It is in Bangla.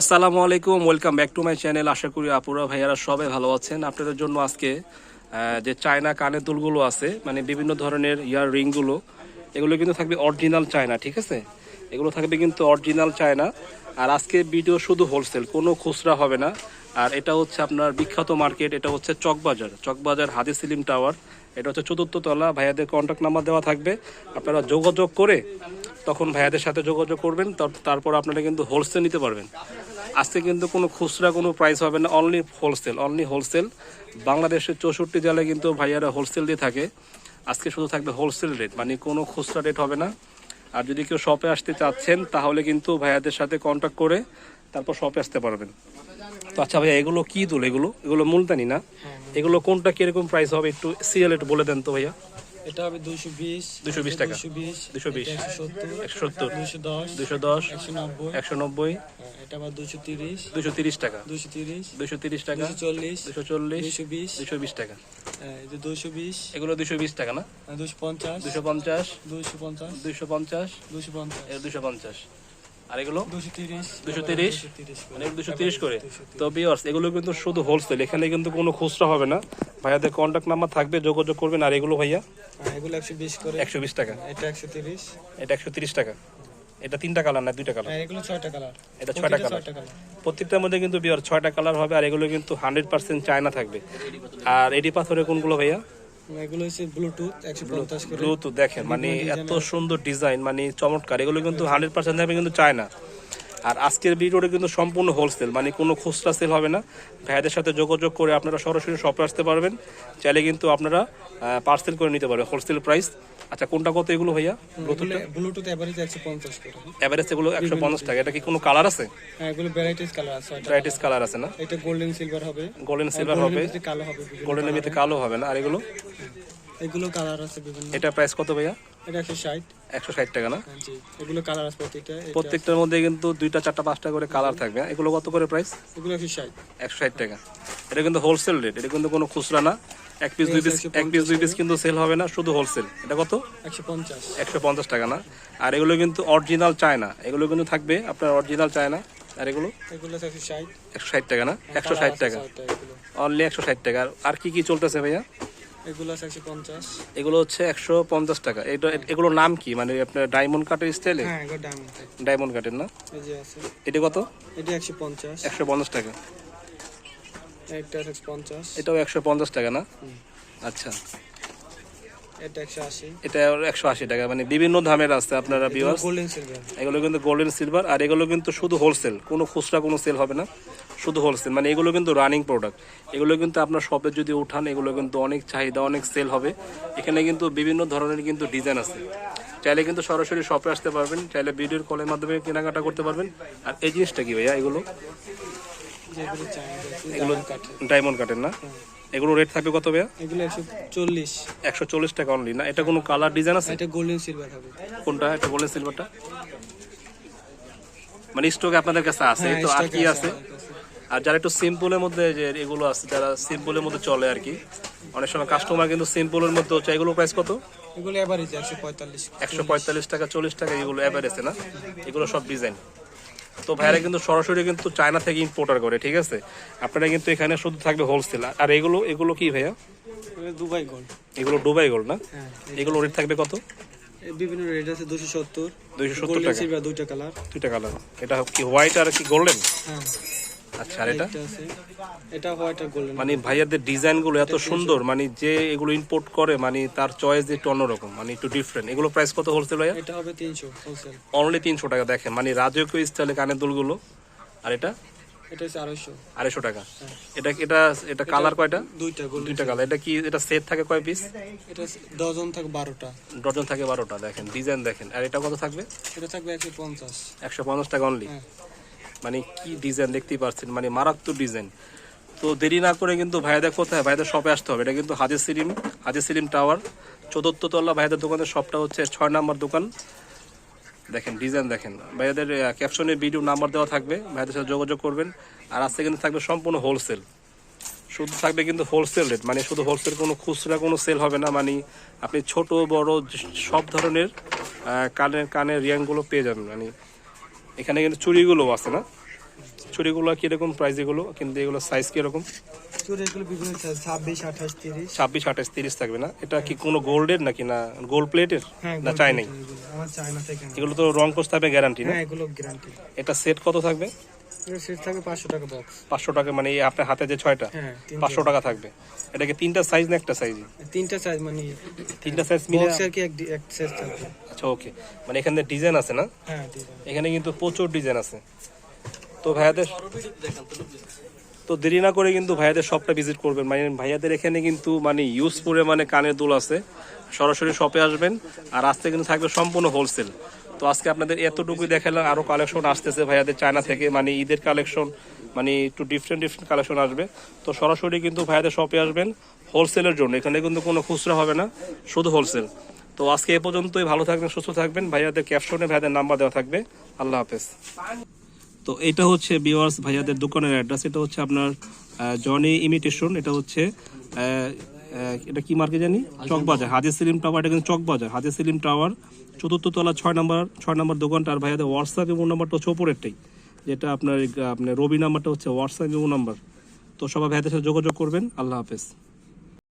আসসালামু আলাইকুম, welcome back to my channel. আশা করি আপুরা ভাইয়ারা সবাই ভালো আছেন। আপনাদের জন্য আজকে যে চায়না কানের দুলগুলো আছে, মানে বিভিন্ন ধরনের ইয়ার রিংগুলো, এগুলো কিন্তু থাকবে অরিজিনাল চায়না, ঠিক আছে? এগুলো থাকবে কিন্তু অরিজিনাল চায়না। আর আজকে ভিডিও শুধু হোলসেল, কোনো খুচরা হবে না। আর এটা হচ্ছে আপনার বিখ্যাত মার্কেট, এটা হচ্ছে চকবাজার হাদি সেলিম টাওয়ার। এটা হচ্ছে ৪র্থ তলা। ভাইয়াদের কন্ট্যাক্ট নাম্বার দেওয়া থাকবে, আপনারা যোগাযোগ করে তখন ভাইয়াদের সাথে যোগাযোগ করবেন, তারপর আপনারা কিন্তু হোলসেল নিতে পারবেন। আজকে কিন্তু কোনো খুচরা কোনো প্রাইস হবে না, অনলি হোলসেল। বাংলাদেশের 64 জেলায় কিন্তু ভাইয়ারা হোলসেল দিয়ে থাকে। আজকে শুধু থাকবে হোলসেল রেট, মানে কোনো খুচরা রেট হবে না। আর যদি কেউ শপে আসতে চাচ্ছেন তাহলে কিন্তু ভাইয়াদের সাথে কন্ট্যাক্ট করে তারপর শপে আসতে পারবেন। তো আচ্ছা ভাইয়া, এগুলো কি দুল? এগুলো মুলতানি না? এগুলো কোনটা কিরকম প্রাইস হবে একটু সিএল একটু বলে দেন তো ভাইয়া। এটা হবে 220 টাকা, 220 220, 170 170, 210 210, 190 190, এটা আবার 230 230 টাকা, 230 230 টাকা, 240 240, 220 220 টাকা। এই যে 220 এগুলো 220 টাকা না? 250 250, 250 250, 250 এর 250। আর এগুলো 230 230, 230 মানে 230 করে। তো ভিউয়ার্স, এগুলো কিন্তু শুধু হোলসেল, এখানে কিন্তু কোনো খুচরা হবে না। ভাইয়াদের কন্ট্যাক্ট নাম্বার থাকবে, যোগাযোগ করবেন। আর এগুলো ভাইয়া এগুলো 120 করে 120 টাকা, এটা 130 এটা 130 টাকা। এটা 3টা কালার না 2টা কালার? এগুলো 6টা কালার, এটা 6টা কালার। প্রত্যেকটার মধ্যে কিন্তু ভিউয়ার 6টা কালার হবে। আর এগুলো কিন্তু 100% চায়না থাকবে। আর এডি পাথরের কোনগুলো ভাইয়া? এগুলো হচ্ছে ব্লুটুথ 150 করে। ব্লুটুথ দেখেন, মানে এত সুন্দর ডিজাইন, মানে চমৎকার। এগুলো কিন্তু 100% থাকবে কিন্তু চায়না। আর আজকের ভিডিওটা কিন্তু সম্পূর্ণ হোলসেল, মানে কোনো খুচরা সেল হবে না। ভাইয়াদের সাথে যোগাযোগ করে আপনারা সরাসরি শপে আসতে পারবেন। চাইলে কিন্তু আপনারা পার্সেল করে নিতে পারবেন হোলসেল প্রাইস। আচ্ছা, কোনটা কত এগুলো ভাইয়া? ব্লুটুথ এভারেজ 150 করে, এভারেজ এগুলো 150 টাকা। এটা কি কোনো কালার আছে? এগুলো ভ্যারাইটিস কালার আছে। ভ্যারাইটিস কালার আছে না? এটা গোল্ডেন সিলভার হবে, গোল্ডেন সিলভার হবে, কালো হবে, গোল্ডেনের ভিতরে কালো হবে না? আর এগুলো এগুলো কালার আছে বিভিন্ন। এটা প্রাইস কত ভাইয়া? এটা 160 160 টাকা না? জি, এগুলো কালার আছে প্রত্যেকটার মধ্যে কিন্তু 2টা 4টা 5টা করে কালার থাকবে। এগুলো কত করে প্রাইস? এগুলো 160 160 টাকা। এটা কিন্তু হোলসেল রেট, এটা কিন্তু কোনো খুচরা না। এক পিস দুই পিস কিন্তু সেল হবে না, শুধু হোলসেল। এটা কত? 150 150 টাকা না? আর এগুলো কিন্তু অরিজিনাল চায়না, এগুলো কিন্তু থাকবে আপনার অরিজিনাল চায়না। আর এগুলো 160 টাকা না? 160 টাকা, অনলি 160 টাকা। আর কি কি চলতেছে ভাইয়া? এগুলো 150, এগুলো হচ্ছে 150 টাকা। এগুলোর নাম কি, মানে আপনার ডায়মন্ড কাটের স্টাইলে? হ্যাঁ এগুলো ডায়মন্ড কাটের না? এই যে আছে, এটা কত? এটা 150, 150 টাকা। এটা 150, এটাও 150 টাকা না? আচ্ছা, এটা 180, এটা 180 টাকা। মানে বিভিন্ন দামের আছে আপনারা ভিউয়ার্স। গোল্ডেন সিলভার, এগুলো কিন্তু গোল্ডেন সিলভার। আর এগুলো কিন্তু শুধু হোলসেল, কোনো খুচরা কোনো সেল হবে না, শুধু হোলসেল। মানে এগুলো কিন্তু রানিং প্রোডাক্ট। এগুলো কিন্তু আপনার শপে যদি উঠান, এগুলো কিন্তু অনেক চাহিদা, অনেক সেল হবে। এখানে কিন্তু বিভিন্ন ধরনের কিন্তু ডিজাইন আছে। চাইলে কিন্তু সরাসরি শপে আসতে পারবেন, চাইলে ভিডিওর কলের মাধ্যমে কেনাকাটা করতে পারবেন। আর এই জিনিসটা কি ভাইয়া? এগুলো ডায়মন্ড কাটের না? এগুলো রেট থাকবে কত ভাইয়া? এগুলো 140, 140 টাকা অনলি না? এটা কোনো কালার ডিজাইন আছে? এটা গোল্ডেন সিলভার হবে। কোনটা? এটা গোল্ডেন সিলভারটা মানে স্টকে আপনাদের কাছে আছে? তো আর কি আছে? আর যারা একটু সিম্পলের মধ্যে, যে এগুলো আছে যারা সিম্পলের মধ্যে চলে আর কি, অনেক সময় কাস্টমার কিন্তু সিম্পলের মধ্যে হচ্ছে। এগুলো প্রাইস কত? এগুলো এভারেজ 145, 145 টাকা, 40 টাকা, এগুলো এভারেজে না? এগুলো সব ডিজাইন। তো ভাইরা কিন্তু সরাসরি কিন্তু চায়না থেকে ইম্পোর্টার করে, ঠিক আছে? আপনারা কিন্তু এখানে শুধু থাকবে হোলসেল। আর এগুলো কি ভাইয়া? দুবাই গোল্ড, এগুলো দুবাই গোল্ড না? এগুলো রেট থাকবে কত? বিভিন্ন রেট আছে, 270, 270 টাকা, সিলভার, দুইটা কালার। এটা কি হোয়াইট আর কি গোল্ডেন? হ্যাঁ। আচ্ছা, আর এটা? এটা হোয়াইট আর গোল্ডেন। মানে ভাইয়াদের ডিজাইন গুলো এত সুন্দর, মানে যে এগুলো ইম্পোর্ট করে, মানে তার চয়েস একটু অন্যরকম, মানে একটু ডিফারেন্ট। এগুলো প্রাইস কত হোলসেল ভাইয়া? এটা হবে 300 হোলসেল, অনলি 300 টাকা। দেখেন, মানে রাজকীয় স্টাইলে কানের দুলগুলো। আর এটা? এটা হচ্ছে 250 টাকা। এটা এটা এটা কালার কয়টা? দুইটা কালার। এটা কি, এটা সেট থাকে কয় পিস? এটা ডজন থাকে 12টা, ডজন থাকে 12টা। দেখেন ডিজাইন দেখেন। আর এটা কত থাকবে? এটা থাকবে 150, 150 টাকা অনলি। মানে কি ডিজাইন দেখতেই পাচ্ছেন, মানে মারাত্মক ডিজাইন। তো দেরি না করে কিন্তু ভাইয়াদের কোথায়, ভাইয়াদের শপে আসতে হবে। এটা কিন্তু হাজি সেলিম টাওয়ার 4র্থ তলা। ভাইয়াদের দোকানের শপটা হচ্ছে 6 নম্বর দোকান। দেখেন ডিজাইন দেখেন। ভাইয়াদের ক্যাপশনে ভিডিও নাম্বার দেওয়া থাকবে, ভাইয়াদের সাথে যোগাযোগ করবেন। আর আজকে কিন্তু থাকবে সম্পূর্ণ হোলসেল, শুধু থাকবে কিন্তু হোলসেল রেট, মানে শুধু হোলসেল, কোনো খুচরা কোনো সেল হবে না। মানে আপনি ছোট বড় সব ধরনের কানের রিয়াংগুলো পেয়ে যাবেন। মানে এখানে কিন্তু চুড়িগুলো আছে না? চুড়িগুলো কিরকম প্রাইস এগুলো, কিন্তু এগুলো সাইজ কিরকম? চুরি এগুলো বিভিন্ন সাইজ 26, 28, 30। 26, 28, 30 থাকবে না? এটা কি কোনো গোল্ডের নাকি না গোল্ড প্লেটের হ্যাঁ, না gold চাই plate নাই? এগুলো। আমার চায়না থেকে আনা। এগুলো তো রং কোর্স থাকবে গ্যারান্টি না? হ্যাঁ, এগুলো গ্যারান্টি। এটা সেট কত থাকবে? এগুলো সেট থাকবে 500 টাকা বক্স। 500 টাকা, মানে এই আপনার হাতে যে 6টা হ্যাঁ, 500 টাকা থাকবে। এটা কি 3টা সাইজ না একটা সাইজ? তিনটা সাইজ মানে 3টা সাইজ মিলে। বক্সের কি এক সাইজ থাকবে। আচ্ছা ওকে, মানে এখানে ডিজাইন আছে না? হ্যাঁ, ডিজাইন। এখানে কিন্তু প্রচুর ডিজাইন আছে। তো ভাইয়াদের তো দেরি না করে কিন্তু ভাইয়াদের শপটা ভিজিট করবেন। মানে ভাইয়াদের এখানে কিন্তু মানে ইউজ করে মানে কানের দুল আছে, সরাসরি শপে আসবেন। আর আসতে কিন্তু থাকবে সম্পূর্ণ হোলসেল। তো আজকে আপনাদের এতটুকুই দেখালাম, আরও কালেকশন আসতেছে ভাইয়াদের চায়না থেকে, মানে ঈদের কালেকশন, মানে একটু ডিফারেন্ট কালেকশন আসবে। তো সরাসরি কিন্তু ভাইয়াদের শপে আসবেন হোলসেলের জন্য, এখানে কিন্তু কোনো খুচরা হবে না, শুধু হোলসেল। তো আজকে এ পর্যন্তই, ভালো থাকবেন, সুস্থ থাকবেন। ভাইয়াদের ক্যাপশনে ভাইয়াদের নাম্বার দেওয়া থাকবে। আল্লাহ হাফেজ। তো এটা হচ্ছে ভিউয়ার্স ভাইয়াদের দোকানের অ্যাড্রেস। এটা হচ্ছে আপনার জনি ইমিটেশন। এটা হচ্ছে এটা কি মার্কেট জানি, চকবাজার, হাজি সেলিম টাওয়ার। এটা কিন্তু চকবাজার হাজি সেলিম টাওয়ার, 4th তলা 6 নম্বর দোকানটা। আর ভাইয়াদের হোয়াটসঅ্যাপ এবং নাম্বারটা হচ্ছে ওপরেরটাই, যেটা আপনার রবি নাম্বারটা হচ্ছে হোয়াটসঅ্যাপ এবং নাম্বার। তো সবাই ভাইয়াদের সাথে যোগাযোগ করবেন। আল্লাহ হাফেজ।